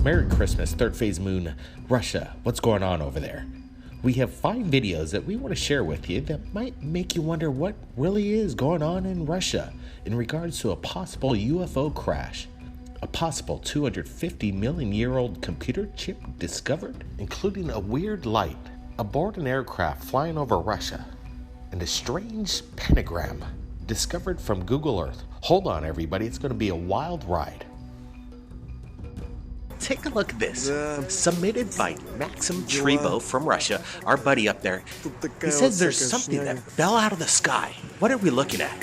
Merry Christmas, third phase moon, Russia. What's going on over there? We have 5 videos that we want to share with you that might make you wonder what really is going on in Russia in regards to a possible UFO crash, a possible 250 million year old computer chip discovered, including a weird light aboard an aircraft flying over Russia, and a strange pentagram discovered from Google Earth. Hold on, everybody, it's going to be a wild ride. Take a look at this. Submitted by Maxim Tribo from Russia, our buddy up there. He says there's something that fell out of the sky. What are we looking at?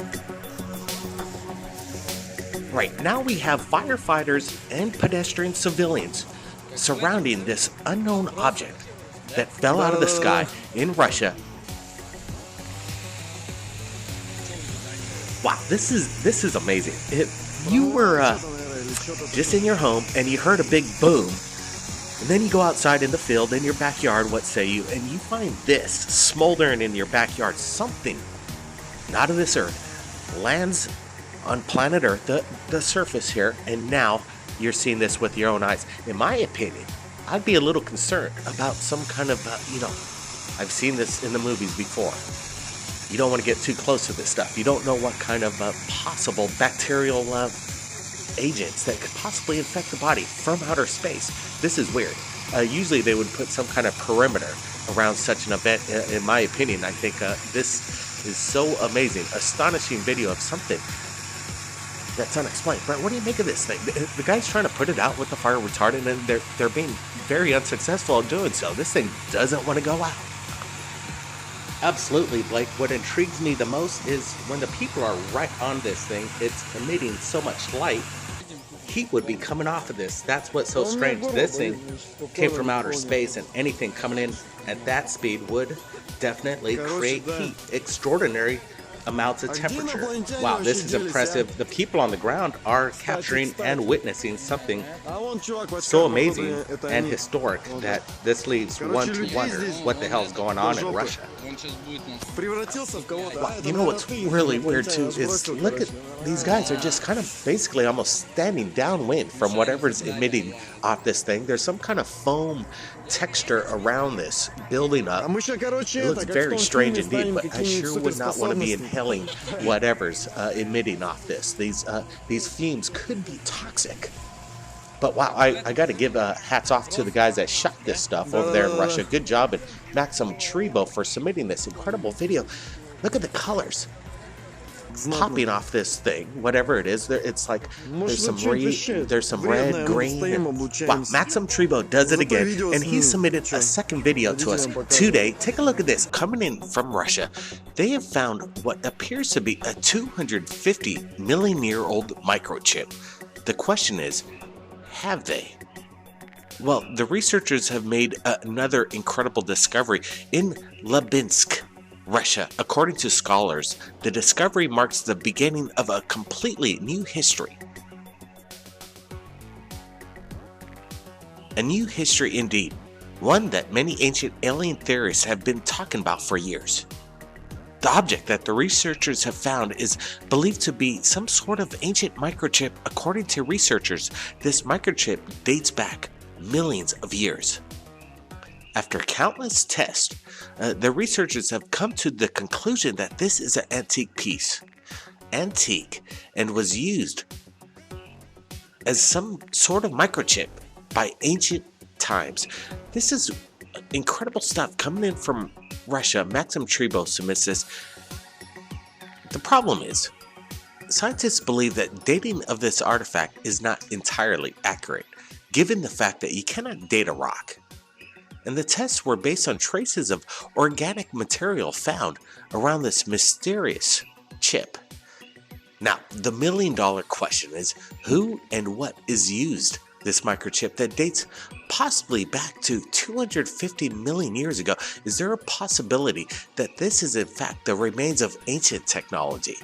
Right, now we have firefighters and pedestrian civilians surrounding this unknown object that fell out of the sky in Russia. Wow, this is amazing. If you were just in your home and you heard a big boom, and then you go outside in the field in your backyard, what say you, and you find this smoldering in your backyard, something not of this earth lands on planet Earth, the surface here, and now you're seeing this with your own eyes. In my opinion, I'd be a little concerned about some kind of, I've seen this in the movies before. You don't want to get too close to this stuff. You don't know what kind of possible bacterial agents that could possibly infect the body from outer space. This is weird. Usually they would put some kind of perimeter around such an event. In my opinion, I think this is so amazing. Astonishing video of something that's unexplained. Brett, what do you make of this thing? The guy's trying to put it out with the fire retardant, and they're being very unsuccessful in doing so. This thing doesn't want to go out. Absolutely, Blake. What intrigues me the most is when the people are right on this thing, it's emitting so much light, heat would be coming off of this. That's what's so strange. This thing came from outer space, and anything coming in at that speed would definitely create heat. Extraordinary amounts of temperature. Wow, this is impressive. The people on the ground are capturing and witnessing something so amazing and historic that this leaves one to wonder what the hell's going on in Russia. Wow, you know what's really weird too is look at these guys are just kind of basically almost standing downwind from whatever's emitting off this thing. There's some kind of foam texture around this building up. It looks very strange indeed, but I sure would not want to be inhaling whatever's emitting off this. These fumes could be toxic. But wow, I got to give hats off to the guys that shot this stuff over there in Russia. Good job, and Maxim Tribo for submitting this incredible video. Look at the colors popping off this thing, whatever it is. It's like there's some red, green. Wow, Maxim Tribo does it again, and he submitted a second video to us today. Take a look at this. Coming in from Russia, they have found what appears to be a 250 million year old microchip. The question is, have they? Well, the researchers have made another incredible discovery in Labinsk, Russia. According to scholars, the discovery marks the beginning of a completely new history. A new history indeed, one that many ancient alien theorists have been talking about for years. The object that the researchers have found is believed to be some sort of ancient microchip. According to researchers, this microchip dates back millions of years. After countless tests, the researchers have come to the conclusion that this is an antique piece. Antique, and was used as some sort of microchip by ancient times. This is incredible stuff coming in from Russia. Maxim Tribo submits this. The problem is, scientists believe that dating of this artifact is not entirely accurate, given the fact that you cannot date a rock. And the tests were based on traces of organic material found around this mysterious chip. Now, the million-dollar question is, who and what is used this microchip that dates possibly back to 250 million years ago? Is there a possibility that this is in fact the remains of ancient technology?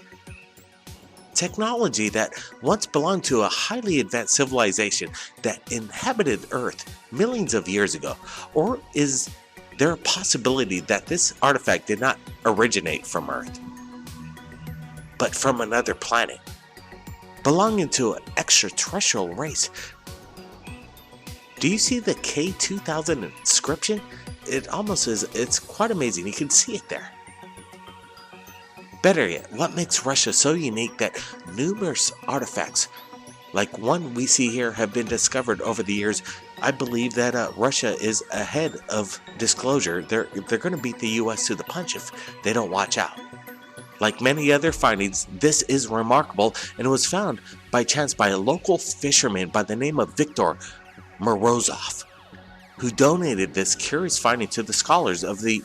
Technology that once belonged to a highly advanced civilization that inhabited Earth millions of years ago? Or is there a possibility that this artifact did not originate from Earth, but from another planet, belonging to an extraterrestrial race? Do you see the K2000 inscription? It almost is, it's quite amazing. You can see it there. Better yet, what makes Russia so unique that numerous artifacts, like one we see here, have been discovered over the years? I believe that Russia is ahead of disclosure. They're going to beat the US to the punch if they don't watch out. Like many other findings, this is remarkable, and it was found by chance by a local fisherman by the name of Viktor Morozov, who donated this curious finding to the scholars of the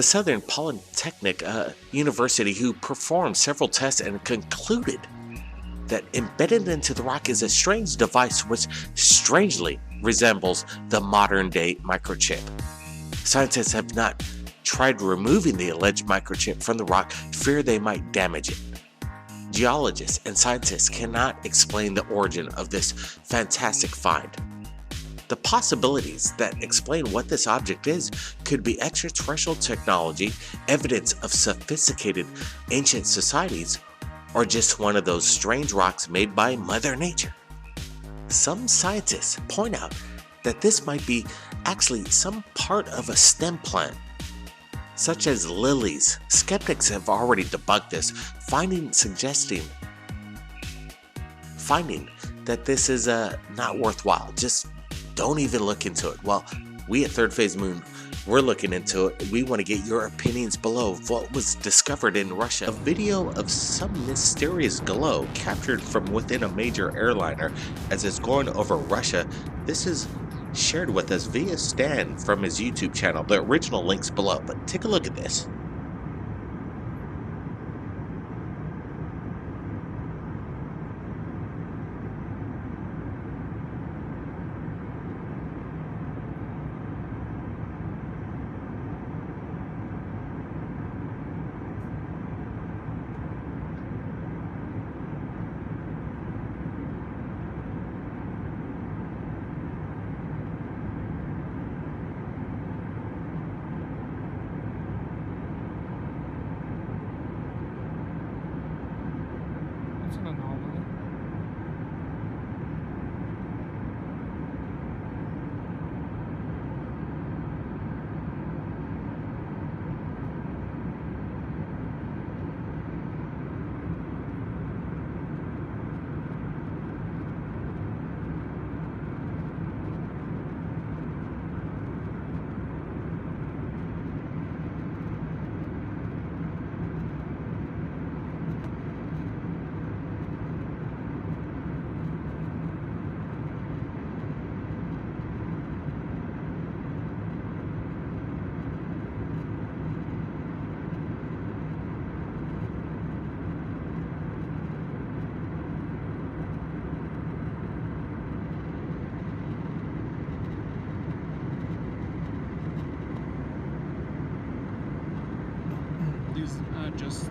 Southern Polytechnic University, who performed several tests and concluded that embedded into the rock is a strange device which strangely resembles the modern-day microchip. Scientists have not tried removing the alleged microchip from the rock, fear they might damage it. Geologists and scientists cannot explain the origin of this fantastic find. The possibilities that explain what this object is could be extraterrestrial technology, evidence of sophisticated ancient societies, or just one of those strange rocks made by Mother Nature. Some scientists point out that this might be actually some part of a stem plant, such as lilies. Skeptics have already debunked this, finding that this is not worthwhile. Just don't even look into it. Well, we at Third Phase Moon, we're looking into it. We want to get your opinions below of what was discovered in Russia. A video of some mysterious glow captured from within a major airliner as it's going over Russia. This is shared with us via Stan from his YouTube channel. The original link's below, but take a look at this. It's an anomaly. These are just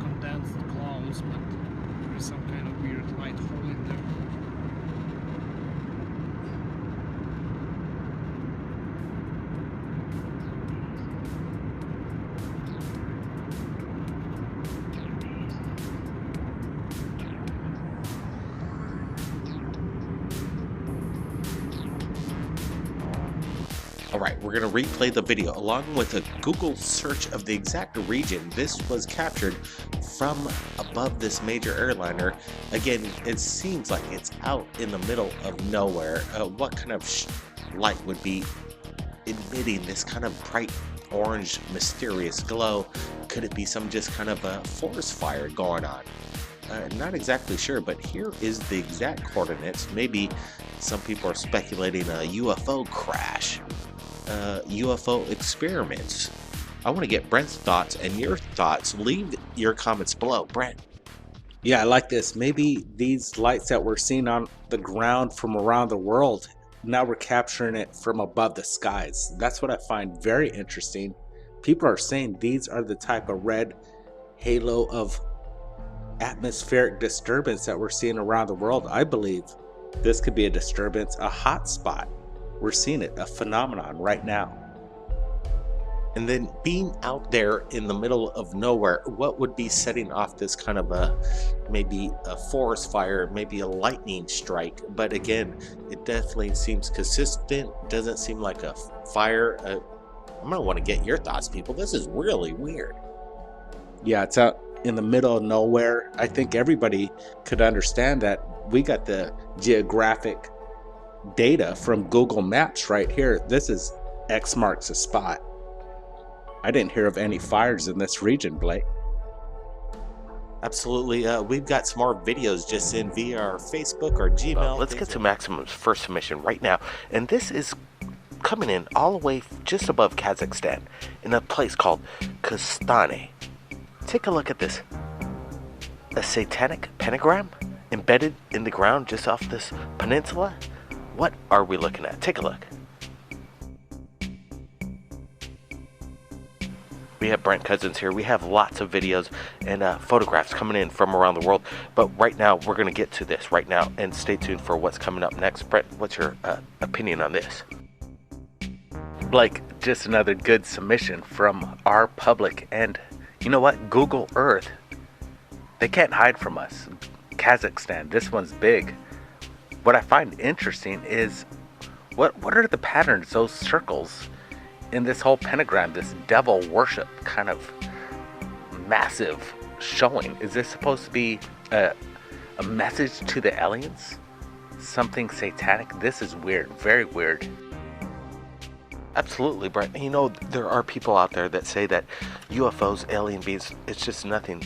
condensed clouds, but there's some kind of weird light hole in there. Alright, we're going to replay the video along with a Google search of the exact region. This was captured from above this major airliner. Again, it seems like it's out in the middle of nowhere. What kind of light would be emitting this kind of bright orange mysterious glow? Could it be some just kind of a forest fire going on? Not exactly sure, but here is the exact coordinates. Maybe some people are speculating a UFO crash. UFO experiments. I want to get Brent's thoughts and your thoughts. Leave your comments below. Brent. Yeah, I like this. Maybe these lights that we're seeing on the ground from around the world, now we're capturing it from above the skies. That's what I find very interesting. People are saying these are the type of red halo of atmospheric disturbance that we're seeing around the world. I believe this could be a disturbance, a hot spot. We're seeing it, a phenomenon right now. And then being out there in the middle of nowhere, what would be setting off this kind of maybe a forest fire, maybe a lightning strike? But again, it definitely seems consistent. Doesn't seem like a fire. I'm gonna want to get your thoughts, people. This is really weird. Yeah, it's out in the middle of nowhere. I think everybody could understand that. We got the geographic data from Google Maps right here. This is X marks the spot. I didn't hear of any fires in this region, Blake. Absolutely. We've got some more videos just in via our Facebook or Gmail. Let's get to Maximum's first submission right now. And this is coming in all the way just above Kazakhstan in a place called Kostane. Take a look at this. A satanic pentagram embedded in the ground just off this peninsula? What are we looking at? Take a look. We have Brent Cousins here. We have lots of videos and photographs coming in from around the world. But right now, we're going to get to this right now. And stay tuned for what's coming up next. Brent, what's your opinion on this? Blake, just another good submission from our public. And you know what? Google Earth, they can't hide from us. Kazakhstan, this one's big. What I find interesting is what are the patterns, those circles in this whole pentagram, this devil worship kind of massive showing? Is this supposed to be a message to the aliens? Something satanic? This is weird, very weird. Absolutely, Brent. You know, there are people out there that say that UFOs, alien beings, it's just nothing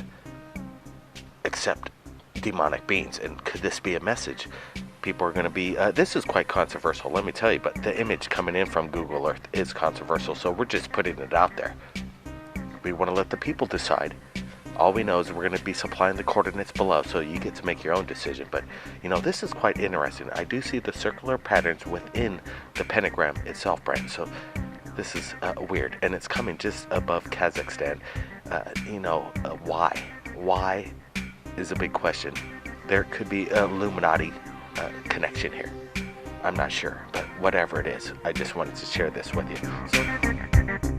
except demonic beings. And could this be a message? People are going to be, this is quite controversial, let me tell you, but the image coming in from Google Earth is controversial, so we're just putting it out there. We want to let the people decide. All we know is we're going to be supplying the coordinates below, so you get to make your own decision. But, you know, this is quite interesting. I do see the circular patterns within the pentagram itself, Brent, so this is weird, and it's coming just above Kazakhstan. Why? Why is a big question. There could be Illuminati connection here. I'm not sure, but whatever it is, I just wanted to share this with you. So